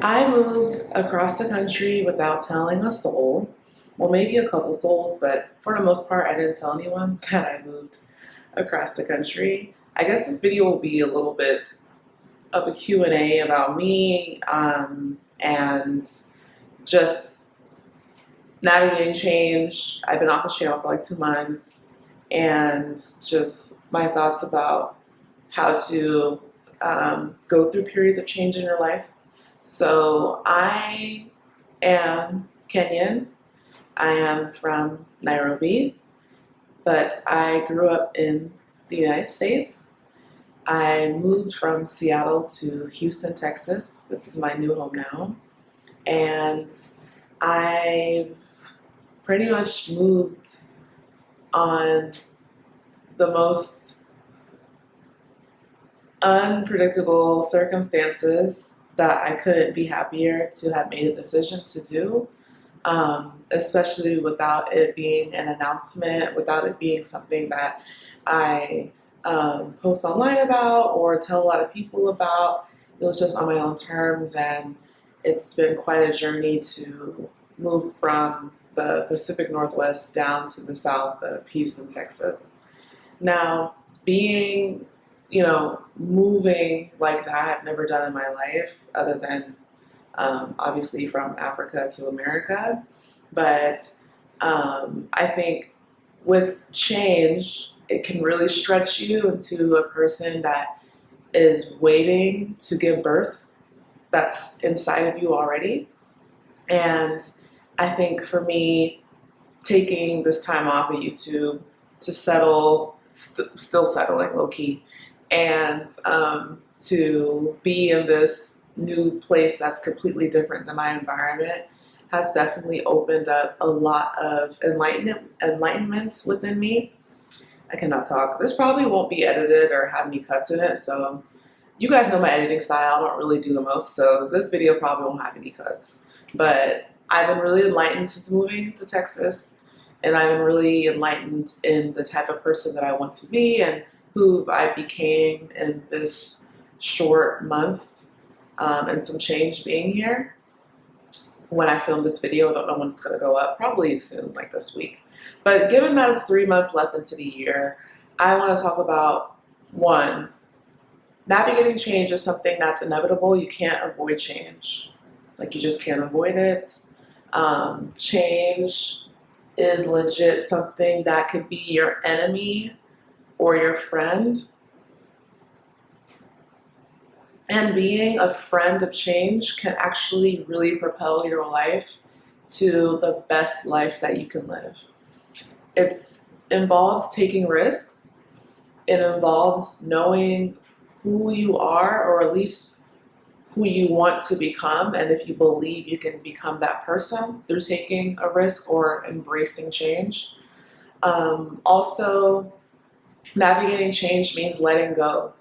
I moved across the country without telling a soul. Well, maybe a couple souls, but for the most part, I didn't tell anyone that I moved across the country. I guess this video will be a little bit of a Q&A about me and just navigating change. I've been off the channel for like 2 months and just my thoughts about how to go through periods of change in your life. So I am Kenyan. I am from Nairobi, but I grew up in the United States. I moved from Seattle to Houston, Texas. This is my new home now. And I've pretty much moved on the most unpredictable circumstances that I couldn't be happier to have made a decision to do, especially without it being an announcement, without it being something that I post online about or tell a lot of people about. It was just on my own terms, and it's been quite a journey to move from the Pacific Northwest down to the south of Houston, Texas. Now, being, moving like that, I've never done in my life other than obviously from Africa to America. But I think with change, it can really stretch you into a person that is waiting to give birth that's inside of you already. And I think for me, taking this time off of YouTube to settle, still settling low key, and to be in this new place that's completely different than my environment has definitely opened up a lot of enlightenment within me. I cannot talk. This probably won't be edited or have any cuts in it, so you guys know my editing style. I don't really do the most, so this video probably won't have any cuts. But I've been really enlightened since moving to Texas, and I've been really enlightened in the type of person that I want to be and who I became in this short month and some change being here. When I film this video, I don't know when it's going to go up, probably soon, like this week. But given that it's 3 months left into the year, I want to talk about one, navigating change is something that's inevitable. You can't avoid change. Like, you just can't avoid it. Change is legit something that could be your enemy or your friend. And being a friend of change can actually really propel your life to the best life that you can live. It involves taking risks. It involves knowing who you are, or at least who you want to become, and if you believe you can become that person through taking a risk or embracing change. Also, navigating change means letting go.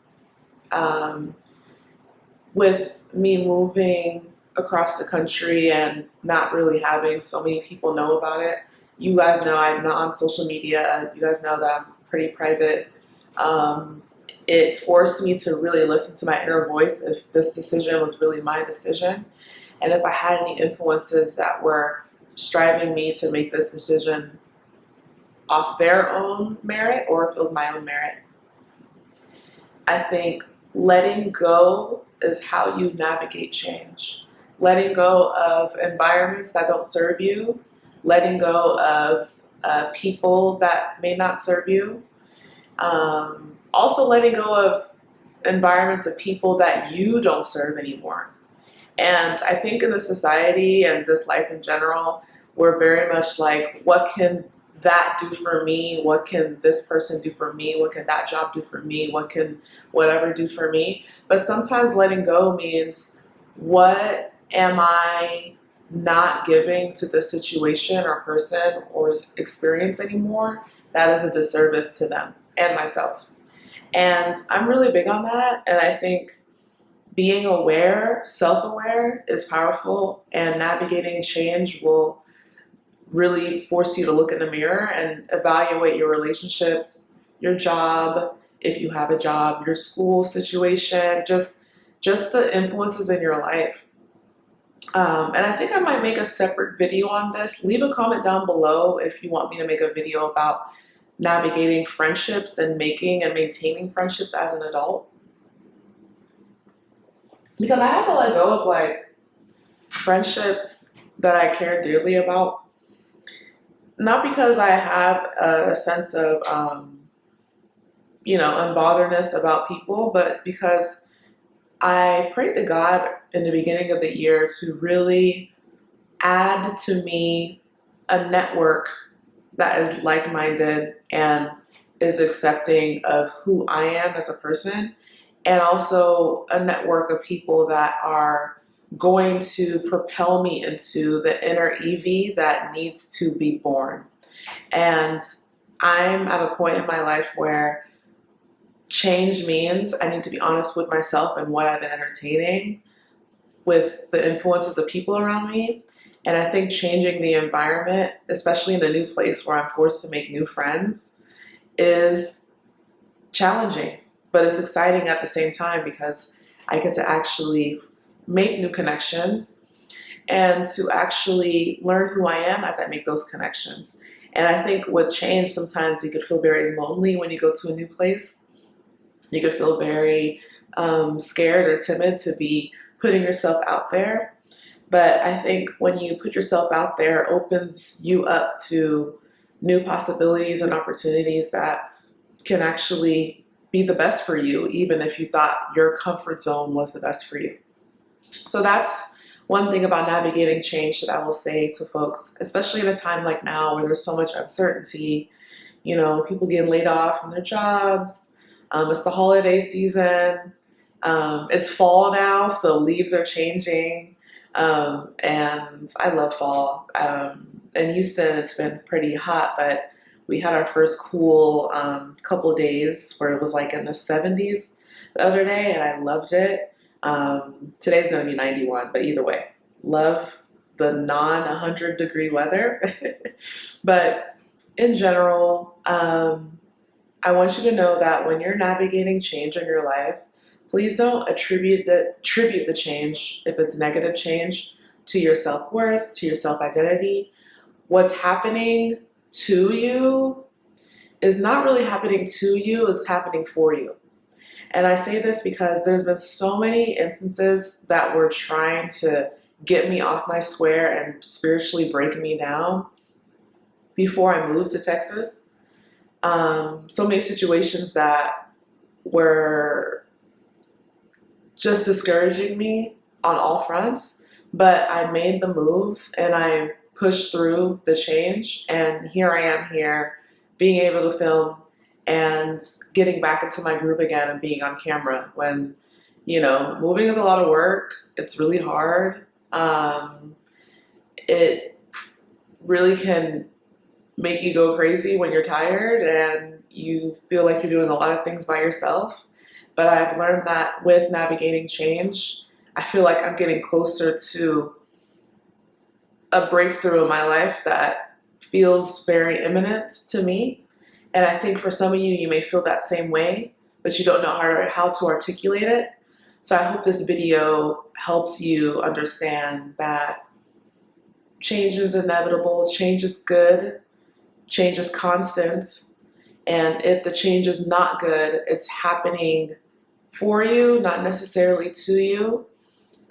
With me moving across the country and not really having so many people know about it, you guys know I'm not on social media. You guys know that I'm pretty private. It forced me to really listen to my inner voice if this decision was really my decision, and if I had any influences that were striving me to make this decision off their own merit or if it was my own merit. I think letting go is how you navigate change. Letting go of environments that don't serve you, letting go of people that may not serve you, also letting go of environments of people that you don't serve anymore. And I think in the society and just life in general, we're very much like, what can that do for me? What can this person do for me? What can that job do for me? What can whatever do for me? But sometimes letting go means, what am I not giving to this situation or person or experience anymore that is a disservice to them and myself? And I'm really big on that, and I think being aware, self-aware is powerful, and navigating change will really force you to look in the mirror and evaluate your relationships, your job, if you have a job, your school situation, just the influences in your life. And I think I might make a separate video on this. Leave a comment down below if you want me to make a video about navigating friendships and making and maintaining friendships as an adult. Because I had to let go of like friendships that I care dearly about. Not because I have a sense of, unbotheredness about people, but because I prayed to God in the beginning of the year to really add to me a network that is like minded and is accepting of who I am as a person, and also a network of people that are going to propel me into the inner Evie that needs to be born. And I'm at a point in my life where change means I need to be honest with myself and what I've been entertaining with the influences of people around me. And I think changing the environment, especially in a new place where I'm forced to make new friends, is challenging, but it's exciting at the same time because I get to actually make new connections and to actually learn who I am as I make those connections. And I think with change, sometimes you could feel very lonely when you go to a new place. You could feel very scared or timid to be putting yourself out there. But I think when you put yourself out there, it opens you up to new possibilities and opportunities that can actually be the best for you, even if you thought your comfort zone was the best for you. So that's one thing about navigating change that I will say to folks, especially in a time like now where there's so much uncertainty, people getting laid off from their jobs. It's the holiday season. It's fall now, so leaves are changing. And I love fall. In Houston, it's been pretty hot, but we had our first cool couple of days where it was like in the 70s the other day, and I loved it. Today's going to be 91, but either way, love the non 100-degree weather. But in general, I want you to know that when you're navigating change in your life, please don't attribute the change, if it's negative change, to your self-worth, to your self-identity. What's happening to you is not really happening to you, it's happening for you. And I say this because there's been so many instances that were trying to get me off my square and spiritually break me down before I moved to Texas. So many situations that were just discouraging me on all fronts, but I made the move and I pushed through the change, and here I am here being able to film and getting back into my group again and being on camera when, moving is a lot of work. It's really hard. It really can make you go crazy when you're tired and you feel like you're doing a lot of things by yourself. But I've learned that with navigating change, I feel like I'm getting closer to a breakthrough in my life that feels very imminent to me. And I think for some of you, you may feel that same way, but you don't know how to articulate it. So I hope this video helps you understand that change is inevitable, change is good, change is constant. And if the change is not good, it's happening for you, not necessarily to you.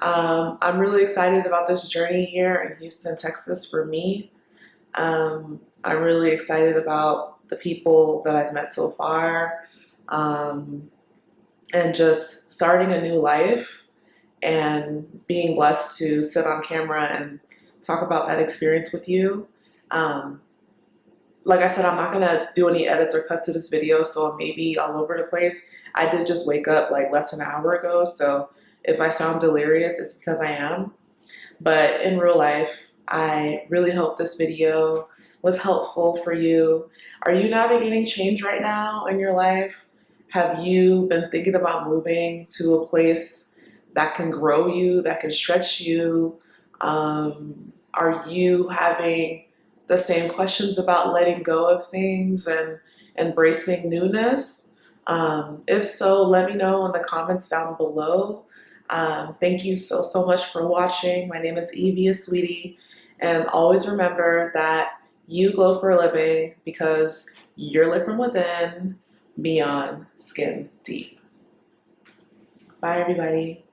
I'm really excited about this journey here in Houston, Texas for me. I'm really excited about the people that I've met so far, and just starting a new life and being blessed to sit on camera and talk about that experience with you. Like I said, I'm not gonna do any edits or cuts to this video, so I may be all over the place. I did just wake up like less than an hour ago, so if I sound delirious, it's because I am. But in real life, I really hope this video was helpful for you. Are you navigating change right now in your life? Have you been thinking about moving to a place that can grow you, that can stretch you? Are you having the same questions about letting go of things and embracing newness? If so, let me know in the comments down below. Thank you so much for watching. My name is Evie, Aswiti, and always remember that you glow for a living because you're lit from within, beyond skin deep. Bye, everybody.